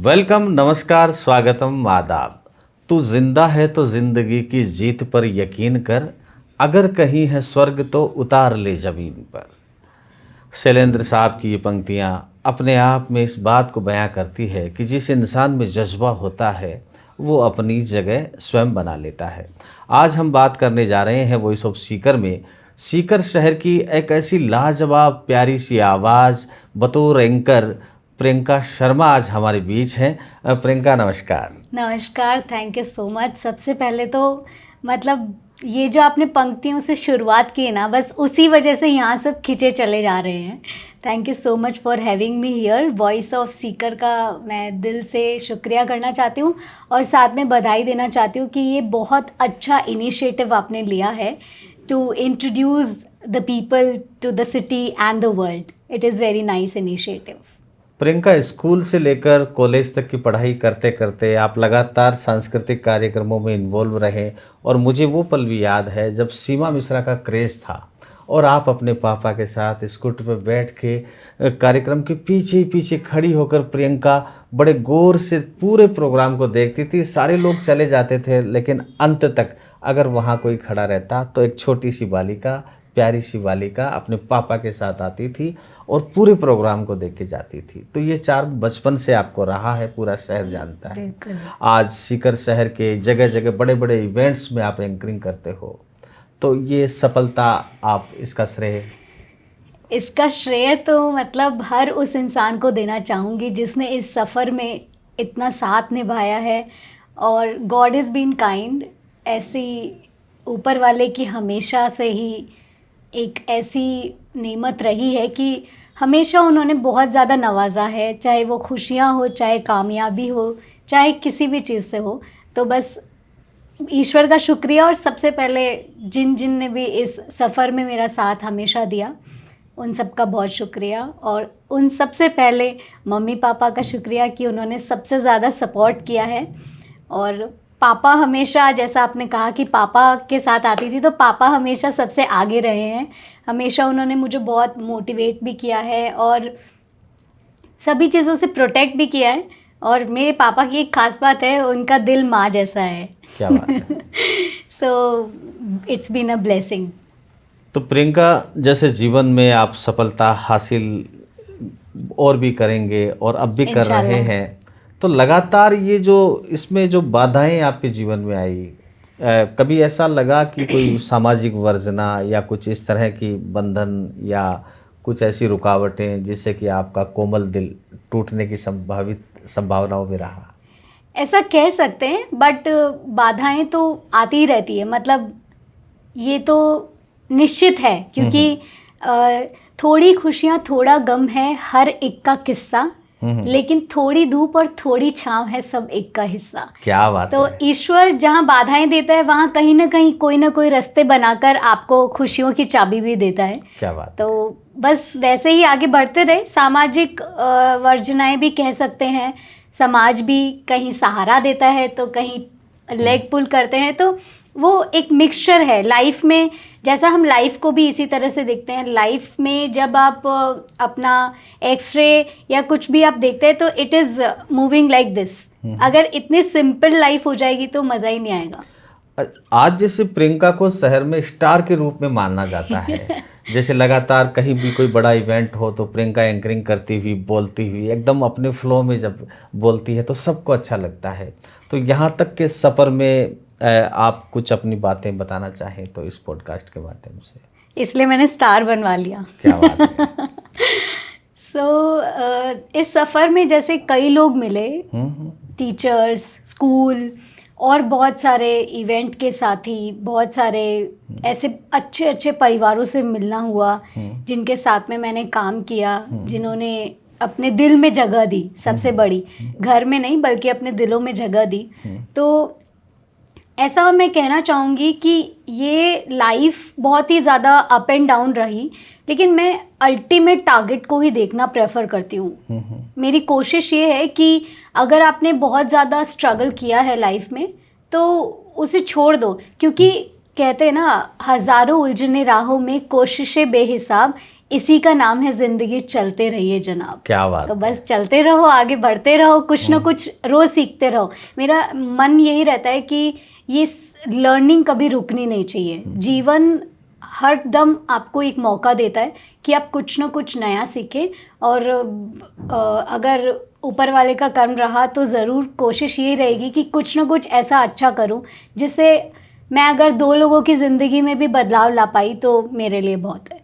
Welcome, नमस्कार, स्वागतम, आदाब। तू जिंदा है तो जिंदगी की जीत पर यकीन कर, अगर कहीं है स्वर्ग तो उतार ले जमीन पर। शैलेंद्र साहब की ये पंक्तियाँ अपने आप में इस बात को बयां करती है कि जिस इंसान में जज्बा होता है वो अपनी जगह स्वयं बना लेता है। आज हम बात करने जा रहे हैं वॉइस ऑफ सीकर में सीकर शहर की एक ऐसी लाजवाब प्यारी सी आवाज़ बतौर एंकर प्रियंका शर्मा आज हमारे बीच हैं। प्रियंका, नमस्कार। नमस्कार, थैंक यू सो मच। सबसे पहले तो मतलब ये जो आपने पंक्तियों से शुरुआत की है ना, बस उसी वजह से यहाँ सब खिंचे चले जा रहे हैं। Thank you so much for having me here. Voice of Sikar का मैं दिल से शुक्रिया करना चाहती हूँ और साथ में बधाई देना चाहती हूँ कि ये बहुत अच्छा इनिशिएटिव आपने लिया है to introduce the people to the city and the world. It is very nice initiative. Priyanka, school से लेकर कॉलेज तक की पढ़ाई करते करते आप लगातार सांस्कृतिक कार्यक्रमों में इन्वॉल्व रहे और मुझे वो पल भी याद है जब सीमा मिश्रा का क्रेज़ था और आप अपने पापा के साथ स्कूटर पर बैठ के कार्यक्रम के पीछे ही पीछे खड़ी होकर प्रियंका बड़े गौर से पूरे प्रोग्राम को देखती थी। सारे लोग चले जाते थे लेकिन अंत तक अगर वहाँ कोई खड़ा रहता तो एक छोटी सी बालिका, प्यारी सी बालिका अपने पापा के साथ आती थी और पूरे प्रोग्राम को देख के जाती थी। तो ये चार्म बचपन से आपको रहा है, पूरा शहर जानता है। आज सीकर शहर के जगह जगह बड़े बड़े इवेंट्स में आप एंकरिंग करते हो, तो ये सफलता आप इसका श्रेय तो मतलब हर उस इंसान को देना चाहूँगी जिसने इस सफ़र में इतना साथ निभाया है। और गॉड इज़ बीन काइंड। ऐसी ऊपर वाले की हमेशा से ही एक ऐसी नेमत रही है कि हमेशा उन्होंने बहुत ज़्यादा नवाजा है, चाहे वो खुशियाँ हो, चाहे कामयाबी हो, चाहे किसी भी चीज़ से हो। तो बस ईश्वर का शुक्रिया और सबसे पहले जिन जिन ने भी इस सफ़र में मेरा साथ हमेशा दिया उन सब का बहुत शुक्रिया। और उन सबसे पहले मम्मी पापा का शुक्रिया कि उन्होंने सबसे ज़्यादा सपोर्ट किया है। और पापा हमेशा, जैसा आपने कहा कि पापा के साथ आती थी, तो पापा हमेशा सबसे आगे रहे हैं। हमेशा उन्होंने मुझे बहुत मोटिवेट भी किया है और सभी चीज़ों से प्रोटेक्ट भी किया है। और मेरे पापा की एक ख़ास बात है, उनका दिल माँ जैसा है। क्या बात है। So it's been a blessing. तो प्रियंका, जैसे जीवन में आप सफलता हासिल और भी करेंगे और अब भी कर रहे हैं, तो लगातार ये जो इसमें जो बाधाएं आपके जीवन में आई, कभी ऐसा लगा कि कोई सामाजिक वर्जना या कुछ इस तरह की बंधन या कुछ ऐसी रुकावटें जिससे कि आपका कोमल दिल टूटने की संभावनाओं में रहा? ऐसा कह सकते हैं, बट बाधाएं तो आती ही रहती है। मतलब ये तो निश्चित है क्योंकि थोड़ी खुशियाँ थोड़ा गम है हर एक का किस्सा, लेकिन थोड़ी धूप और थोड़ी छांव है सब एक का हिस्सा। क्या बात तो है। ईश्वर जहाँ बाधाएं देता है वहाँ कहीं ना कहीं कोई ना कोई रास्ते बनाकर आपको खुशियों की चाबी भी देता है। क्या बात। तो बस वैसे ही आगे बढ़ते रहे। सामाजिक वर्जनाएं भी कह सकते हैं, समाज भी कहीं सहारा देता है तो कहीं लेग पुल करते हैं। तो वो एक मिक्सचर है लाइफ में। जैसा हम लाइफ को भी इसी तरह से देखते हैं। लाइफ में जब आप अपना एक्सरे या कुछ भी आप देखते हैं तो it is moving like this. अगर इतनी सिंपल लाइफ हो जाएगी तो मज़ा ही नहीं आएगा। आज जैसे प्रियंका को शहर में स्टार के रूप में माना जाता है, जैसे लगातार कहीं भी कोई बड़ा इवेंट हो तो प्रियंका एंकरिंग करती हुई, बोलती हुई, एकदम अपने फ्लो में जब बोलती है तो सबको अच्छा लगता है। तो यहाँ तक के सफ़र में आप कुछ अपनी बातें बताना चाहें तो इस पॉडकास्ट के माध्यम से। इसलिए मैंने स्टार बनवा लिया। क्या बात है। इस सफ़र में जैसे कई लोग मिले, टीचर्स, स्कूल और बहुत सारे इवेंट के साथी, बहुत सारे ऐसे अच्छे अच्छे परिवारों से मिलना हुआ जिनके साथ में मैंने काम किया, जिन्होंने अपने दिल में जगह दी। सबसे बड़ी, घर में नहीं बल्कि अपने दिलों में जगह दी। तो ऐसा मैं कहना चाहूँगी कि ये लाइफ बहुत ही ज़्यादा अप एंड डाउन रही, लेकिन मैं अल्टीमेट टारगेट को ही देखना प्रेफर करती हूँ। मेरी कोशिश ये है कि अगर आपने बहुत ज़्यादा स्ट्रगल किया है लाइफ में तो उसे छोड़ दो, क्योंकि कहते हैं ना, हज़ारों उलझने राहों में कोशिशें बेहिसाब, इसी का नाम है जिंदगी, चलते रहिए जनाब। क्या बात तो है। बस चलते रहो, आगे बढ़ते रहो, कुछ ना कुछ रोज सीखते रहो। मेरा मन यही रहता है कि ये लर्निंग कभी रुकनी नहीं चाहिए। जीवन हर दम आपको एक मौका देता है कि आप कुछ ना कुछ नया सीखें। और अगर ऊपर वाले का कर्म रहा तो ज़रूर कोशिश यही रहेगी कि कुछ ना कुछ ऐसा अच्छा करूं जिससे मैं अगर 2 लोगों की ज़िंदगी में भी बदलाव ला पाई तो मेरे लिए बहुत है।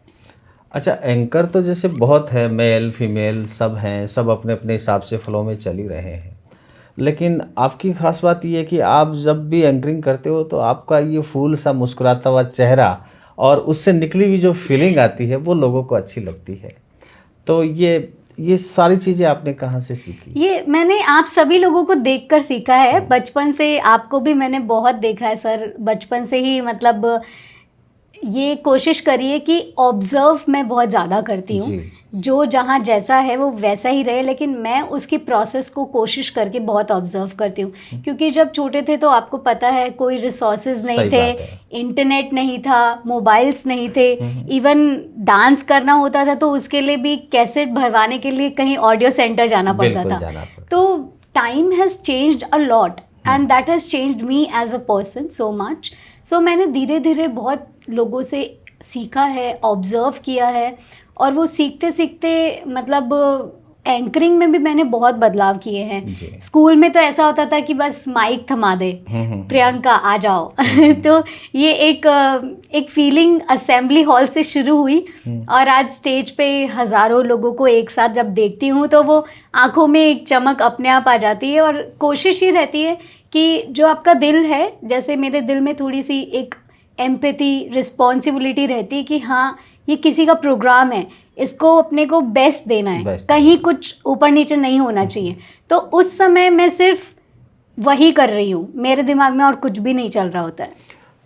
अच्छा, एंकर तो जैसे बहुत है, मेल फीमेल सब हैं, सब अपने अपने हिसाब से फ्लो में चल ही रहे हैं, लेकिन आपकी खास बात ये है कि आप जब भी एंकरिंग करते हो तो आपका ये फूल सा मुस्कुराता हुआ चेहरा और उससे निकली हुई जो फीलिंग आती है वो लोगों को अच्छी लगती है। तो ये सारी चीज़ें आपने कहाँ से सीखी? ये मैंने आप सभी लोगों को देखकर सीखा है। बचपन से आपको भी मैंने बहुत देखा है सर, बचपन से ही मतलब ये कोशिश करिए कि ऑब्जर्व मैं बहुत ज़्यादा करती हूँ। जी जी। जो जहाँ जैसा है वो वैसा ही रहे, लेकिन मैं उसकी प्रोसेस को कोशिश करके बहुत ऑब्जर्व करती हूँ। क्योंकि जब छोटे थे तो आपको पता है कोई रिसोर्सेज नहीं सही थे, बात है। इंटरनेट नहीं था, मोबाइल्स नहीं थे, इवन डांस करना होता था तो उसके लिए भी कैसेट भरवाने के लिए कहीं ऑडियो सेंटर जाना पड़ता बिल्कुल था। जाना पड़ता। तो time has changed a lot and that has changed me as a person so much. So मैंने धीरे धीरे बहुत लोगों से सीखा है, ऑब्जर्व किया है, और वो सीखते सीखते मतलब एंकरिंग में भी मैंने बहुत बदलाव किए हैं। जी। स्कूल में तो ऐसा होता था कि बस माइक थमा दे, प्रियंका आ जाओ। तो ये एक फीलिंग असेंबली हॉल से शुरू हुई और आज स्टेज पे हज़ारों लोगों को एक साथ जब देखती हूँ तो वो आंखों में एक चमक अपने आप आ जाती है। और कोशिश ही रहती है कि जो आपका दिल है, जैसे मेरे दिल में थोड़ी सी एक एम्पैथी, रिस्पॉन्सिबिलिटी रहती है कि हाँ ये किसी का प्रोग्राम है, इसको अपने को बेस्ट देना है, Best कहीं कुछ ऊपर नीचे नहीं होना चाहिए। तो उस समय मैं सिर्फ वही कर रही हूँ, मेरे दिमाग में और कुछ भी नहीं चल रहा होता है।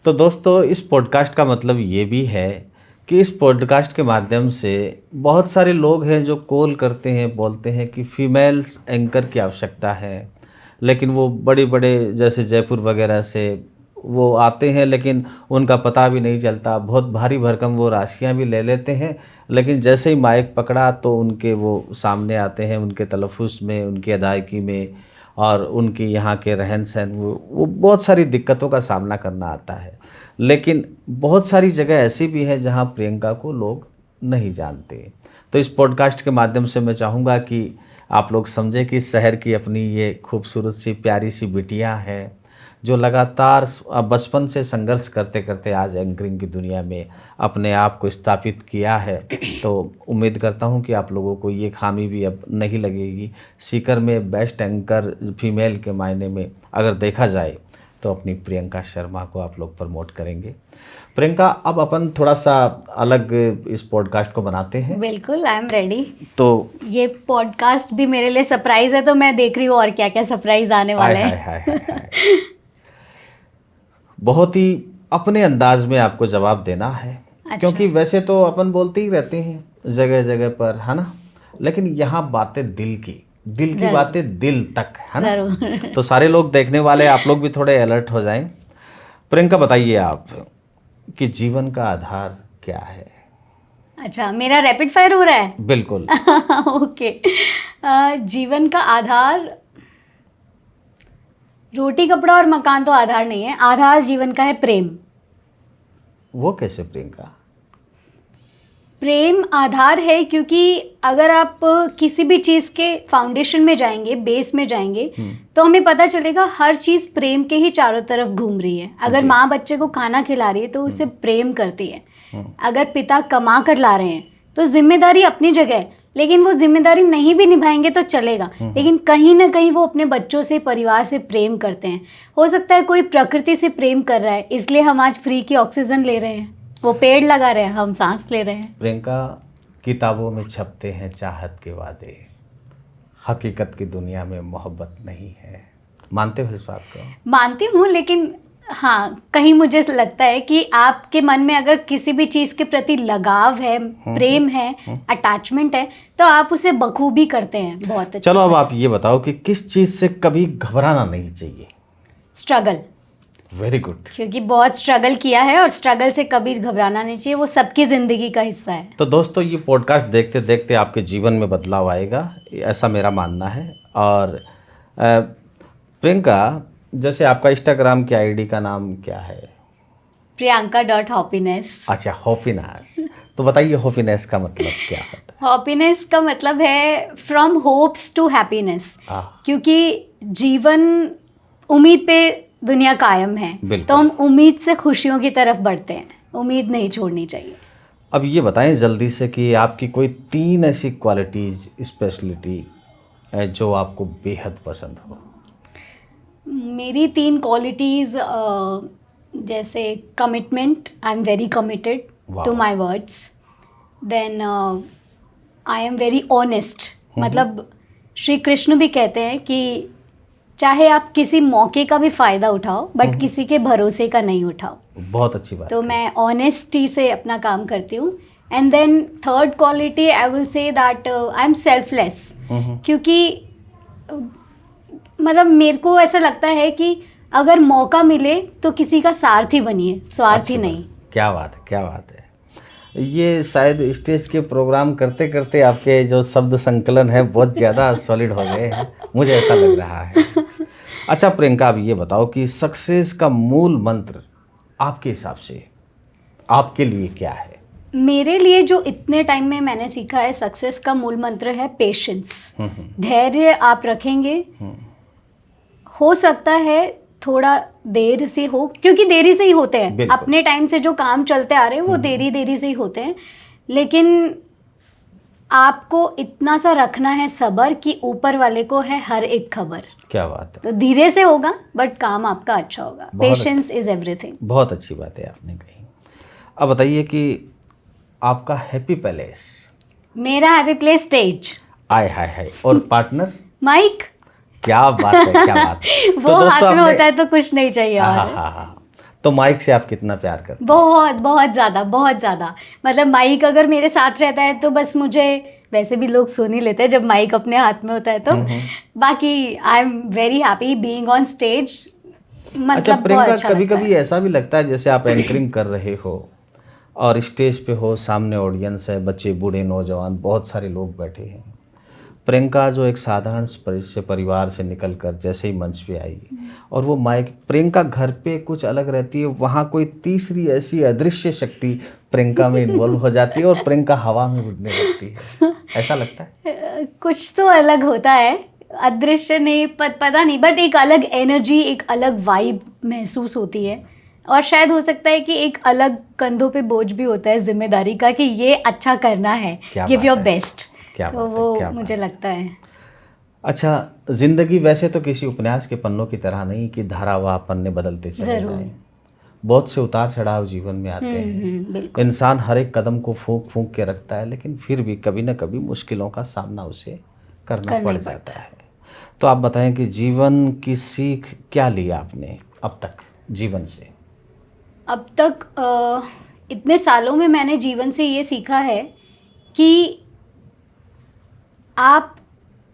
तो दोस्तों, इस पॉडकास्ट का मतलब ये भी है कि इस पॉडकास्ट के माध्यम से बहुत सारे लोग हैं जो कॉल करते हैं, बोलते हैं कि फीमेल्स एंकर की आवश्यकता है, लेकिन वो बड़े बड़े जैसे जयपुर वगैरह से वो आते हैं, लेकिन उनका पता भी नहीं चलता, बहुत भारी भरकम वो राशियां भी ले लेते हैं, लेकिन जैसे ही माइक पकड़ा तो उनके वो सामने आते हैं, उनके तलफ़ुज़ में, उनकी अदायगी में और उनकी यहाँ के रहन सहन, वो बहुत सारी दिक्कतों का सामना करना आता है। लेकिन बहुत सारी जगह ऐसी भी है जहाँ प्रियंका को लोग नहीं जानते। तो इस पॉडकास्ट के माध्यम से मैं चाहूँगा कि आप लोग समझें कि शहर की अपनी ये खूबसूरत सी प्यारी सी बिटिया है जो लगातार बचपन से संघर्ष करते करते आज एंकरिंग की दुनिया में अपने आप को स्थापित किया है। तो उम्मीद करता हूं कि आप लोगों को ये खामी भी अब नहीं लगेगी। सीकर में बेस्ट एंकर फीमेल के मायने में अगर देखा जाए तो अपनी प्रियंका शर्मा को आप लोग प्रमोट करेंगे। प्रियंका, अब अपन थोड़ा सा अलग इस पॉडकास्ट को बनाते हैं। बिल्कुल, आई एम रेडी। तो ये पॉडकास्ट भी मेरे लिए सरप्राइज है, तो मैं देख रही हूँ और क्या क्या सरप्राइज आने वाले हाय हैं। हाय हाय हाय हाय। बहुत ही अपने अंदाज में आपको जवाब देना है। अच्छा। क्योंकि वैसे तो अपन बोलते ही रहते हैं जगह जगह पर, है ना, लेकिन यहाँ बातें दिल की बातें दिल तक, है ना। जरूर। तो सारे लोग देखने वाले, आप लोग भी थोड़े अलर्ट हो जाएं। प्रियंका, बताइए आप कि जीवन का आधार क्या है? अच्छा, मेरा रैपिड फायर हो रहा है। बिल्कुल। ओके। जीवन का आधार, रोटी कपड़ा और मकान तो आधार नहीं है, आधार जीवन का है प्रेम। वो कैसे प्रियंका? प्रेम आधार है, क्योंकि अगर आप किसी भी चीज़ के फाउंडेशन में जाएंगे, बेस में जाएंगे, तो हमें पता चलेगा हर चीज़ प्रेम के ही चारों तरफ घूम रही है। अगर माँ बच्चे को खाना खिला रही है तो उसे प्रेम करती है। अगर पिता कमा कर ला रहे हैं तो जिम्मेदारी अपनी जगह है, लेकिन वो जिम्मेदारी नहीं भी निभाएंगे तो चलेगा, लेकिन कहीं ना कहीं वो अपने बच्चों से, परिवार से प्रेम करते हैं। हो सकता है कोई प्रकृति से प्रेम कर रहा है, इसलिए हम आज फ्री की ऑक्सीजन ले रहे हैं, वो पेड़ लगा रहे हैं, हम सांस ले रहे हैं। प्रियंका, किताबों में छपते हैं चाहत के वादे, हकीकत की दुनिया में मोहब्बत नहीं है। मानते हो इस बात को? मानती हूँ, लेकिन हाँ, कहीं मुझे लगता है कि आपके मन में अगर किसी भी चीज़ के प्रति लगाव है, प्रेम है, अटैचमेंट है, तो आप उसे बखूबी करते हैं। बहुत अच्छा। चलो अब आप ये बताओ कि किस चीज़ से कभी घबराना नहीं चाहिए? स्ट्रगल। Very good. क्योंकि बहुत स्ट्रगल किया है और स्ट्रगल से कभी घबराना नहीं चाहिए, वो सबकी ज़िंदगी का हिस्सा है। तो दोस्तों ये पॉडकास्ट देखते देखते आपके जीवन में बदलाव आएगा, ऐसा मेरा मानना है। और प्रियंका, जैसे आपका इंस्टाग्राम की आईडी का नाम क्या है? priyanka.happiness। अच्छा, हैप्पीनेस। तो बताइए हैप्पीनेस का मतलब क्या होता हैप्पीनेस का मतलब है फ्रॉम होप्स टू हैप्पीनेस, है? क्योंकि जीवन उम्मीद पे दुनिया कायम है, बिल्कुल। तो हम उम्मीद से खुशियों की तरफ बढ़ते हैं, उम्मीद नहीं छोड़नी चाहिए। अब ये बताएं जल्दी से कि आपकी कोई 3 ऐसी क्वालिटीज, स्पेशलिटी जो आपको बेहद पसंद हो। मेरी 3 क्वालिटीज़, जैसे commitment, I am very committed Wow. To my words. Then I am very honest, मतलब श्री कृष्ण भी कहते हैं कि चाहे आप किसी मौके का भी फ़ायदा उठाओ बट किसी के भरोसे का नहीं उठाओ। बहुत अच्छी बात तो है। मैं ऑनेस्टी से अपना काम करती हूँ। And then third quality I will say that I am selfless, क्योंकि मतलब मेरे को ऐसा लगता है कि अगर मौका मिले तो किसी का सारथी बनिए, स्वार्थी अच्छी बात। नहीं। क्या बात है, क्या बात है। ये शायद स्टेज के प्रोग्राम करते करते आपके जो शब्द संकलन है बहुत ज़्यादा सॉलिड हो गए हैं, मुझे ऐसा लग रहा है। अच्छा प्रियंका, अब ये बताओ कि सक्सेस का मूल मंत्र आपके हिसाब से आपके लिए क्या है? मेरे लिए जो इतने टाइम में मैंने सीखा है, सक्सेस का मूल मंत्र है पेशेंस। धैर्य आप रखेंगे, हो सकता है थोड़ा देर से हो, क्योंकि देरी से ही होते हैं, बिल्कुल। अपने टाइम से जो काम चलते आ रहे हैं वो देरी देरी से ही होते हैं, लेकिन आपको इतना सा रखना है सब्र कि ऊपर वाले को है हर एक खबर। क्या बात है। तो धीरे से होगा बट काम आपका अच्छा होगा। बहुत पेशेंस इज एवरीथिंग। बहुत अच्छी बात है आपने कही। अब बताइए कि आपका हैप्पी पैलेस। मेरा हैप्पी प्लेस स्टेज। आय हाय हाय। और पार्टनर? माइक। क्या बात है, क्या बात है। वो हाथ में होता है तो कुछ नहीं चाहिए और। हाँ। तो माइक से आप कितना प्यार करते हैं? बहुत बहुत ज़्यादा, बहुत ज़्यादा। मतलब माइक अगर मेरे साथ रहता है तो बस मुझे, वैसे भी लोग सुन ही लेते हैं जब माइक अपने हाथ में होता है तो, बाकी आई am very happy being on stage. मतलब अच्छा बहुत प्रियंका, अच्छा कभी लगता कभी है। ऐसा भी लगता है जैसे आप एंकरिंग कर रहे हो और स्टेज पे हो, सामने ऑडियंस है, बच्चे, बूढ़े, नौजवान, बहुत सारे लोग बैठे हैं। प्रियंका जो एक साधारण से परिवार से निकलकर जैसे ही मंच पे आई और वो माइक, प्रियंका घर पे कुछ अलग रहती है, वहाँ कोई तीसरी ऐसी अदृश्य शक्ति प्रियंका में इन्वॉल्व हो जाती है और प्रियंका हवा में उड़ने लगती है। ऐसा लगता है? कुछ तो अलग होता है, अदृश्य नहीं, पता नहीं, बट एक अलग एनर्जी, एक अलग वाइब महसूस होती है। और शायद हो सकता है कि एक अलग कंधों पे बोझ भी होता है जिम्मेदारी का कि ये अच्छा करना है, गिव योर बेस्ट। क्या तो बात है, वो क्या बात मुझे है। लगता है। अच्छा, जिंदगी वैसे तो किसी उपन्यास के पन्नों की तरह नहीं कि धारावाह पन्ने बदलते चले जरूर। जाएं। बहुत से उतार चढ़ाव जीवन में आते हैं। बिल्कुल। इंसान हर एक कदम को फूंक फूंक के रखता है, लेकिन फिर भी कभी न कभी मुश्किलों का सामना उसे करना पड़ जाता है। तो आप बताएं कि जीवन की सीख क्या ली आपने अब तक जीवन से? अब तक इतने सालों में मैंने जीवन से ये सीखा है कि आप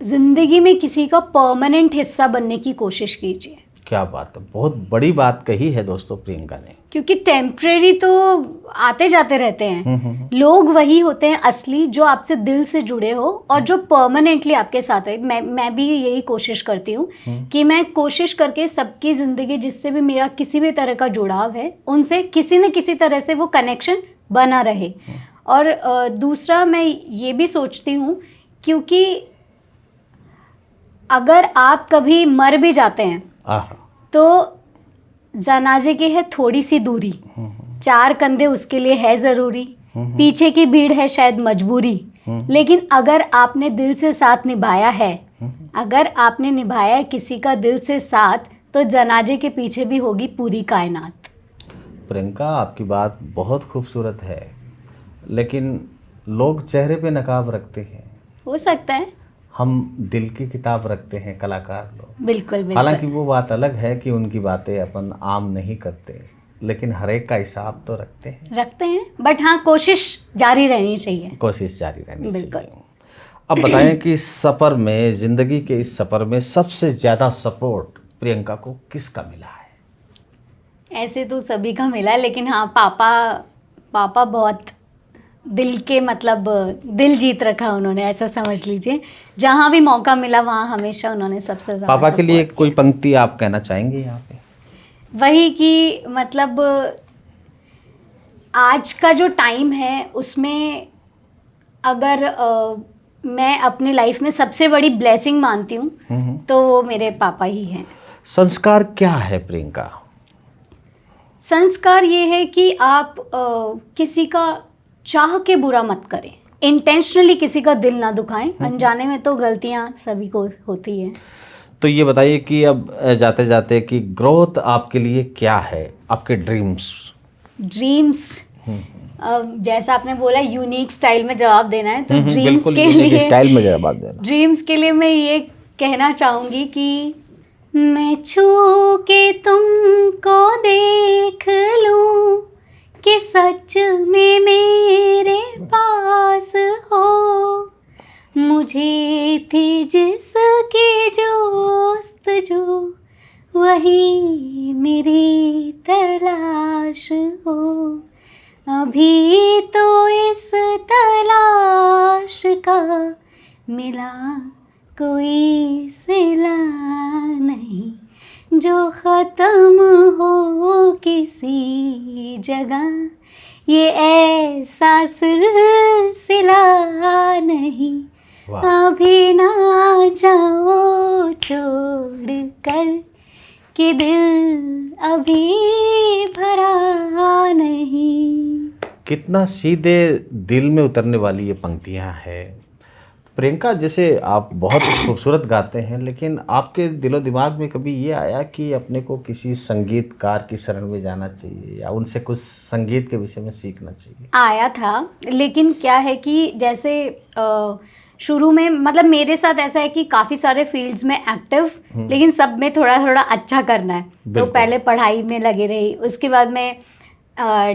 जिंदगी में किसी का परमानेंट हिस्सा बनने की कोशिश कीजिए। क्या बात है, बहुत बड़ी बात कही है दोस्तों प्रियंका ने। क्योंकि टेम्परेरी तो आते जाते रहते हैं, लोग वही होते हैं असली जो आपसे दिल से जुड़े हो और जो परमानेंटली आपके साथ रहे। मैं भी यही कोशिश करती हूँ कि मैं कोशिश करके सबकी ज़िंदगी, जिससे भी मेरा किसी भी तरह का जुड़ाव है, उनसे किसी न किसी तरह से वो कनेक्शन बना रहे। और दूसरा मैं ये भी सोचती हूँ, क्योंकि अगर आप कभी मर भी जाते हैं तो जनाजे की है थोड़ी सी दूरी, 4 कंधे उसके लिए है ज़रूरी, पीछे की भीड़ है शायद मजबूरी, लेकिन अगर आपने दिल से साथ निभाया है, अगर आपने निभाया है किसी का दिल से साथ, तो जनाजे के पीछे भी होगी पूरी कायनात। प्रियंका, आपकी बात बहुत खूबसूरत है, लेकिन लोग चेहरे पे नकाब रखते हैं। हो सकता है। हम दिल की किताब रखते हैं कलाकार लोग। बिल्कुल बिल्कुल। हालांकि वो बात अलग है कि उनकी बातें अपन आम नहीं करते, लेकिन हर एक का हिसाब तो रखते हैं। बट हाँ, कोशिश जारी रहनी चाहिए। कोशिश जारी रहनी चाहिए। अब बताएं कि सफ़र में, ज़िंदगी के इस सफ़र में सबसे ज़्यादा सपोर्ट प्रियंका को किसका मिला है? ऐसे तो सभी का मिला है, लेकिन हाँ पापा बहुत दिल के मतलब दिल जीत रखा उन्होंने, ऐसा समझ लीजिए। जहाँ भी मौका मिला वहाँ हमेशा उन्होंने सबसे ज़्यादा पापा के लिए सपोर्ट कोई किया। पंक्ति आप कहना चाहेंगे यहाँ पे? वही कि मतलब आज का जो टाइम है उसमें अगर मैं अपनी लाइफ में सबसे बड़ी ब्लेसिंग मानती हूँ तो वो मेरे पापा ही हैं। संस्कार क्या है प्रियंका? संस्कार ये है कि आप किसी का चाह के बुरा मत करें, इंटेंशनली किसी का दिल ना दुखाएं। अनजाने में तो गलतियां सभी को होती हैं। तो ये बताइए कि अब जाते जाते कि ग्रोथ आपके लिए क्या है, आपके ड्रीम्स? जैसा आपने बोला यूनिक स्टाइल में जवाब देना है, तो ड्रीम्स बिल्कुल के यूनिक लिए स्टाइल में जवाब देना। ड्रीम्स के लिए मैं ये कहना चाहूँगी कि मैं छू के तुमको देख लूं कि सच में मेरे पास हो, मुझे थी जिसकी जोस्तजू वही मेरी तलाश हो, अभी तो इस तलाश का मिला कोई सिला नहीं, जो ख़त्म हो किसी जगह ये एहसास सिला नहीं, अभी ना जाओ छोड़ कर कि दिल अभी भरा नहीं। कितना सीधे दिल में उतरने वाली ये पंक्तियाँ हैं प्रियंका। जैसे आप बहुत खूबसूरत गाते हैं, लेकिन आपके दिलो दिमाग में कभी ये आया कि अपने को किसी संगीतकार की शरण में जाना चाहिए या उनसे कुछ संगीत के विषय में सीखना चाहिए? आया था, लेकिन क्या है कि जैसे शुरू में मतलब मेरे साथ ऐसा है कि काफ़ी सारे फील्ड्स में एक्टिव, लेकिन सब में थोड़ा थोड़ा अच्छा करना है। तो पहले पढ़ाई में लगे रही, उसके बाद में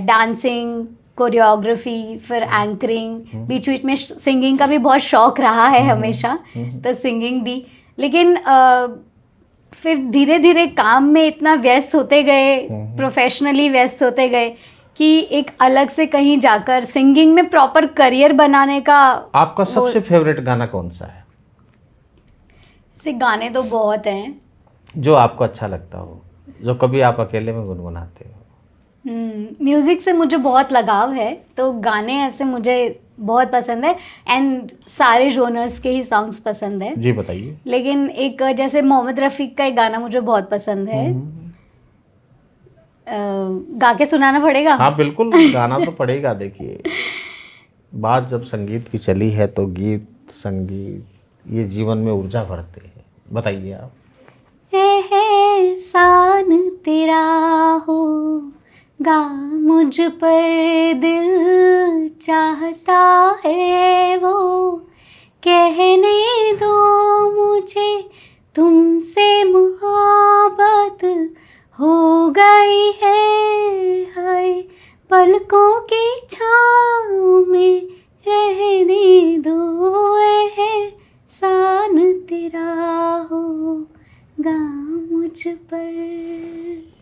डांसिंग, कोरियोग्राफी, फिर एंकरिंग, बीच बीच में सिंगिंग का भी बहुत शौक रहा है हमेशा, तो सिंगिंग भी। लेकिन फिर धीरे धीरे काम में इतना व्यस्त होते गए, प्रोफेशनली व्यस्त होते गए कि एक अलग से कहीं जाकर सिंगिंग में प्रॉपर करियर बनाने का। आपका सबसे फेवरेट गाना कौन सा है? से गाने तो बहुत हैं जो आपको अच्छा लगता हो, जो कभी आप अकेले में गुनगुनाते हो। म्यूज़िक से मुझे बहुत लगाव है, तो गाने ऐसे मुझे बहुत पसंद है, एंड सारे जोनर्स के ही सॉन्ग्स पसंद है। जी बताइए। लेकिन एक जैसे मोहम्मद रफ़ी का एक गाना मुझे बहुत पसंद है। गा के सुनाना पड़ेगा? हाँ बिल्कुल, गाना तो पड़ेगा। देखिए, बात जब संगीत की चली है तो गीत संगीत ये जीवन में ऊर्जा भरते हैं। बताइए आप। एहसान तेरा हो गा मुझ पर दिल चाहता है वो, कहने दो मुझे तुमसे मोहब्बत हो गई है, हाय पलकों की छाँव में रहने दो, एहसान तेरा हो गा मुझ पर।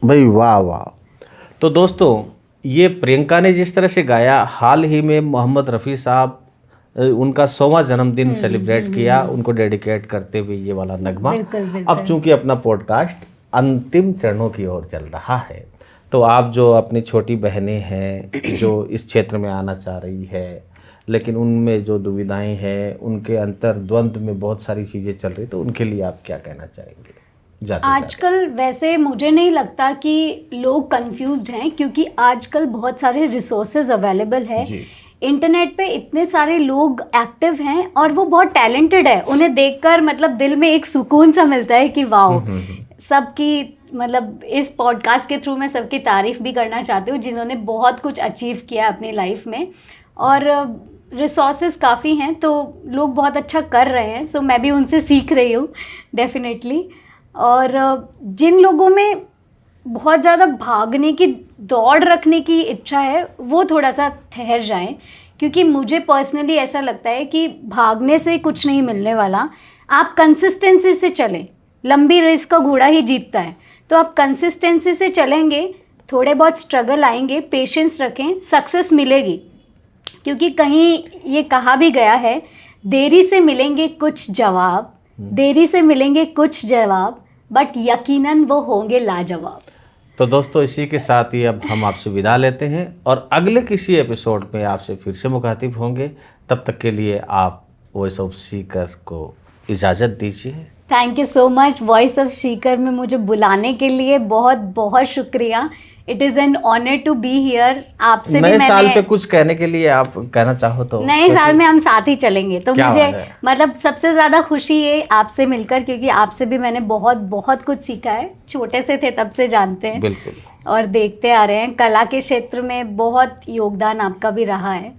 भाई वाह वाह। तो दोस्तों, ये प्रियंका ने जिस तरह से गाया, हाल ही में मोहम्मद रफ़ी साहब उनका 100वां जन्मदिन सेलिब्रेट किया, उनको डेडिकेट करते हुए ये वाला नगमा। अब चूंकि अपना पॉडकास्ट अंतिम चरणों की ओर चल रहा है, तो आप जो अपनी छोटी बहनें हैं जो इस क्षेत्र में आना चाह रही है, लेकिन उनमें जो दुविधाएं हैं, उनके अंतर द्वंद्व में बहुत सारी चीज़ें चल रही, तो उनके लिए आप क्या कहना चाहेंगे? आजकल वैसे मुझे नहीं लगता कि लोग कंफ्यूज्ड हैं, क्योंकि आजकल बहुत सारे रिसोर्सेज अवेलेबल है। इंटरनेट पे इतने सारे लोग एक्टिव हैं और वो बहुत टैलेंटेड है, उन्हें देखकर मतलब दिल में एक सुकून सा मिलता है कि वाओ। सबकी मतलब इस पॉडकास्ट के थ्रू मैं सबकी तारीफ भी करना चाहती हूँ जिन्होंने बहुत कुछ अचीव किया अपनी लाइफ में, और रिसोर्सेज काफ़ी हैं, तो लोग बहुत अच्छा कर रहे हैं। सो मैं भी उनसे सीख रही हूँ डेफिनेटली। और जिन लोगों में बहुत ज़्यादा भागने की दौड़ रखने की इच्छा है, वो थोड़ा सा ठहर जाएं, क्योंकि मुझे पर्सनली ऐसा लगता है कि भागने से कुछ नहीं मिलने वाला। आप कंसिस्टेंसी से चलें, लंबी रेस का घोड़ा ही जीतता है। तो आप कंसिस्टेंसी से चलेंगे, थोड़े बहुत स्ट्रगल आएंगे, पेशेंस रखें, सक्सेस मिलेगी। क्योंकि कहीं ये कहा भी गया है, देरी से मिलेंगे कुछ जवाब, देरी से मिलेंगे कुछ जवाब, बट यकीनन वो होंगे लाजवाब। तो दोस्तों इसी के साथ ही अब हम आपसे विदा लेते हैं और अगले किसी एपिसोड में आपसे फिर से मुखातिब होंगे। तब तक के लिए आप वॉइस ऑफ सीकर को इजाज़त दीजिए। Thank you so much voice of Sikar में मुझे बुलाने के लिए बहुत बहुत शुक्रिया। It is an honour to be here. आपसे भी नए मैंने साल पे कुछ कहने के लिए आप कहना चाहो तो? नए साल में हम साथ ही चलेंगे, तो क्या मुझे बात है। मतलब सबसे ज़्यादा खुशी है आपसे मिलकर, क्योंकि आपसे भी मैंने बहुत बहुत कुछ सीखा है। छोटे से थे तब से जानते हैं बिल्कुल। और देखते आ रहे हैं। कला के क्षेत्र में बहुत योगदान आपका भी रहा है।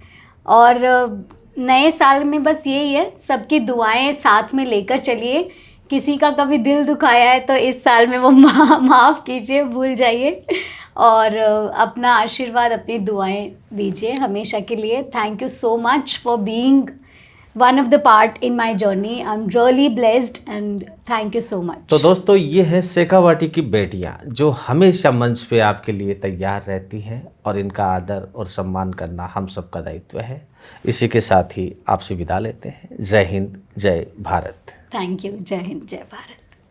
और नए साल में बस यही है, सबकी दुआएं साथ में लेकर चलिए। किसी का कभी दिल दुखाया है तो इस साल में वो माफ़ कीजिए, भूल जाइए, और अपना आशीर्वाद, अपनी दुआएं दीजिए हमेशा के लिए। Thank you so much for being one of the part in my journey. I am really blessed and thank you so much. तो दोस्तों ये है शेखावाटी की बेटियां जो हमेशा मंच पे आपके लिए तैयार रहती हैं और इनका आदर और सम्मान करना हम सबका दायित्व है। इसी के साथ ही आपसे विदा लेते हैं। जय हिंद, जय भारत। Thank you. जय हिंद, जय भारत।